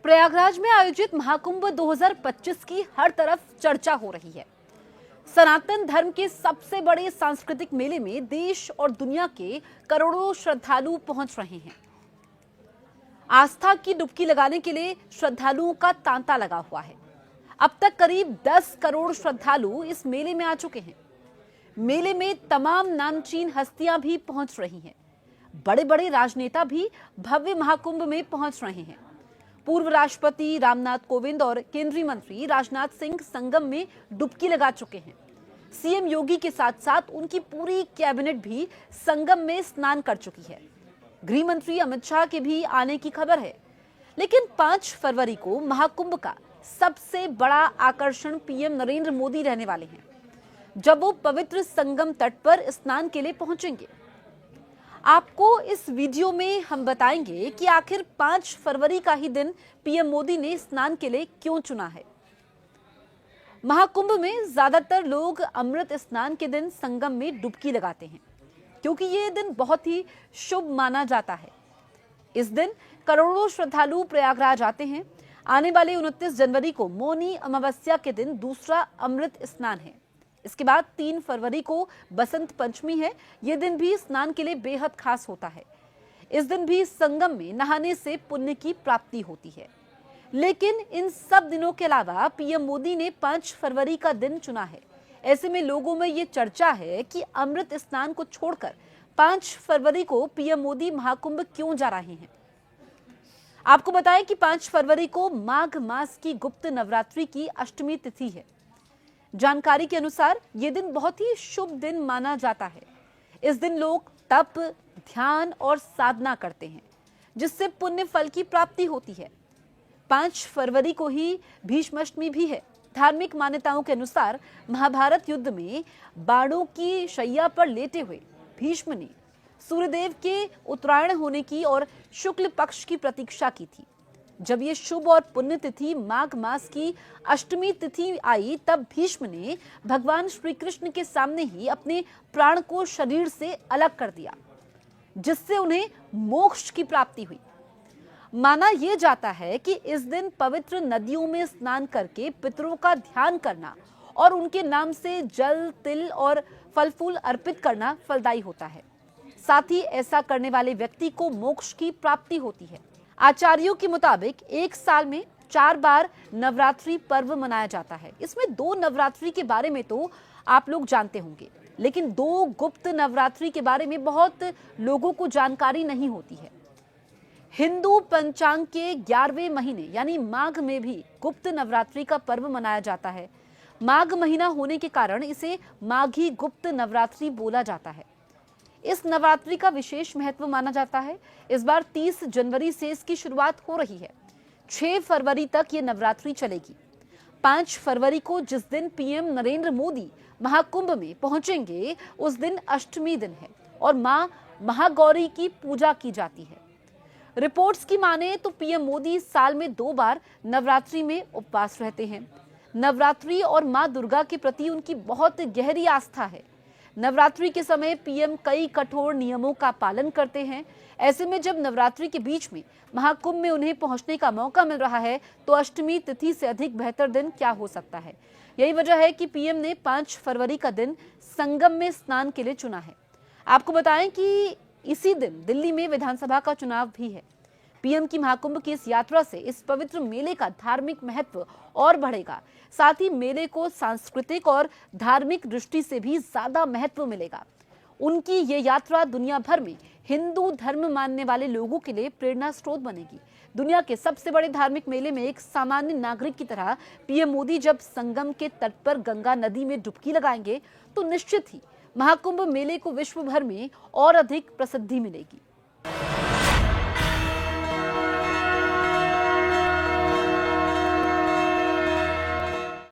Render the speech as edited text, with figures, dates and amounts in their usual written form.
प्रयागराज में आयोजित महाकुंभ 2025 की हर तरफ चर्चा हो रही है। सनातन धर्म के सबसे बड़े सांस्कृतिक मेले में देश और दुनिया के करोड़ों श्रद्धालु पहुंच रहे हैं। आस्था की डुबकी लगाने के लिए श्रद्धालुओं का तांता लगा हुआ है। अब तक करीब 10 करोड़ श्रद्धालु इस मेले में आ चुके हैं। मेले में तमाम नामचीन हस्तियां भी पहुंच रही हैं। बड़े बड़े राजनेता भी भव्य महाकुंभ में पहुंच रहे हैं। पूर्व राष्ट्रपति रामनाथ कोविंद और केंद्रीय मंत्री राजनाथ सिंह संगम में डुबकी लगा चुके हैं। सीएम योगी के साथ साथ उनकी पूरी कैबिनेट भी संगम में स्नान कर चुकी है। गृह मंत्री अमित शाह के भी आने की खबर है। लेकिन 5 फरवरी को महाकुंभ का सबसे बड़ा आकर्षण पीएम नरेंद्र मोदी रहने वाले हैं, जब वो पवित्र संगम तट पर स्नान के लिए पहुंचेंगे। आपको इस वीडियो में हम बताएंगे कि आखिर 5 फरवरी का ही दिन पीएम मोदी ने स्नान के लिए क्यों चुना है। महाकुंभ में ज्यादातर लोग अमृत स्नान के दिन संगम में डुबकी लगाते हैं, क्योंकि ये दिन बहुत ही शुभ माना जाता है। इस दिन करोड़ों श्रद्धालु प्रयागराज आते हैं। आने वाले 29 जनवरी को मौनी अमावस्या के दिन दूसरा अमृत स्नान है। इसके बाद 3 फरवरी को बसंत पंचमी है। ये दिन भी स्नान के लिए बेहद खास होता है। इस दिन भी संगम में नहाने से पुण्य की प्राप्ति होती है। लेकिन इन सब दिनों के अलावा पीएम मोदी ने 5 फरवरी का दिन चुना है। ऐसे में लोगों में ये चर्चा है कि अमृत स्नान को छोड़कर 5 फरवरी को पीएम मोदी महाकुंभ क्यों जा रहे हैं। आपको बताएं कि 5 फरवरी को माघ मास की गुप्त नवरात्रि की अष्टमी तिथि है। जानकारी के अनुसार ये दिन बहुत ही शुभ दिन माना जाता है। इस दिन लोग तप, ध्यान और साधना करते हैं, जिससे पुण्य फल की प्राप्ति होती है। 5 फरवरी को ही भीष्माष्टमी भी है। धार्मिक मान्यताओं के अनुसार महाभारत युद्ध में बाणों की शैया पर लेटे हुए भीष्म ने सूर्यदेव के उत्तरायण होने की और शुक्ल पक्ष की प्रतीक्षा की थी। जब ये शुभ और पुण्य तिथि माघ मास की अष्टमी तिथि आई, तब भीष्म ने भगवान श्री कृष्ण के सामने ही अपने प्राण को शरीर से अलग कर दिया, जिससे उन्हें मोक्ष की प्राप्ति हुई। माना यह जाता है कि इस दिन पवित्र नदियों में स्नान करके पितरों का ध्यान करना और उनके नाम से जल, तिल और फल फूल अर्पित करना फलदायी होता है। साथ ही ऐसा करने वाले व्यक्ति को मोक्ष की प्राप्ति होती है। आचार्यों के मुताबिक एक साल में 4 बार नवरात्रि पर्व मनाया जाता है। इसमें 2 नवरात्रि के बारे में तो आप लोग जानते होंगे, लेकिन 2 गुप्त नवरात्रि के बारे में बहुत लोगों को जानकारी नहीं होती है। हिंदू पंचांग के 11वें महीने यानी माघ में भी गुप्त नवरात्रि का पर्व मनाया जाता है। माघ महीना होने के कारण इसे माघी गुप्त नवरात्रि बोला जाता है। इस नवरात्रि का विशेष महत्व माना जाता है। इस बार 30 जनवरी से इसकी शुरुआत हो रही है। 6 फरवरी तक ये नवरात्रि चलेगी। 5 फरवरी को जिस दिन पीएम नरेंद्र मोदी महाकुंभ में पहुंचेंगे, उस दिन अष्टमी दिन है और मां महागौरी की पूजा की जाती है। रिपोर्ट्स की माने तो पीएम मोदी साल में 2 बार नवरात्रि में उपवास रहते हैं। नवरात्रि और मां दुर्गा के प्रति उनकी बहुत गहरी आस्था है। नवरात्रि के समय पीएम कई कठोर नियमों का पालन करते हैं। ऐसे में जब नवरात्रि के बीच में महाकुंभ में उन्हें पहुंचने का मौका मिल रहा है, तो अष्टमी तिथि से अधिक बेहतर दिन क्या हो सकता है। यही वजह है कि पीएम ने 5 फरवरी का दिन संगम में स्नान के लिए चुना है। आपको बताएं कि इसी दिन दिल्ली में विधानसभा का चुनाव भी है। पीएम की महाकुंभ की इस यात्रा से इस पवित्र मेले का धार्मिक महत्व और बढ़ेगा। साथ ही मेले को सांस्कृतिक और धार्मिक दृष्टि से भी ज्यादा महत्व मिलेगा। उनकी ये यात्रा दुनिया भर में हिंदू धर्म मानने वाले लोगों के लिए प्रेरणा स्रोत बनेगी। दुनिया के सबसे बड़े धार्मिक मेले में एक सामान्य नागरिक की तरह पीएम मोदी जब संगम के तट पर गंगा नदी में डुबकी लगाएंगे, तो निश्चित ही महाकुंभ मेले को विश्व भर में और अधिक प्रसिद्धि मिलेगी।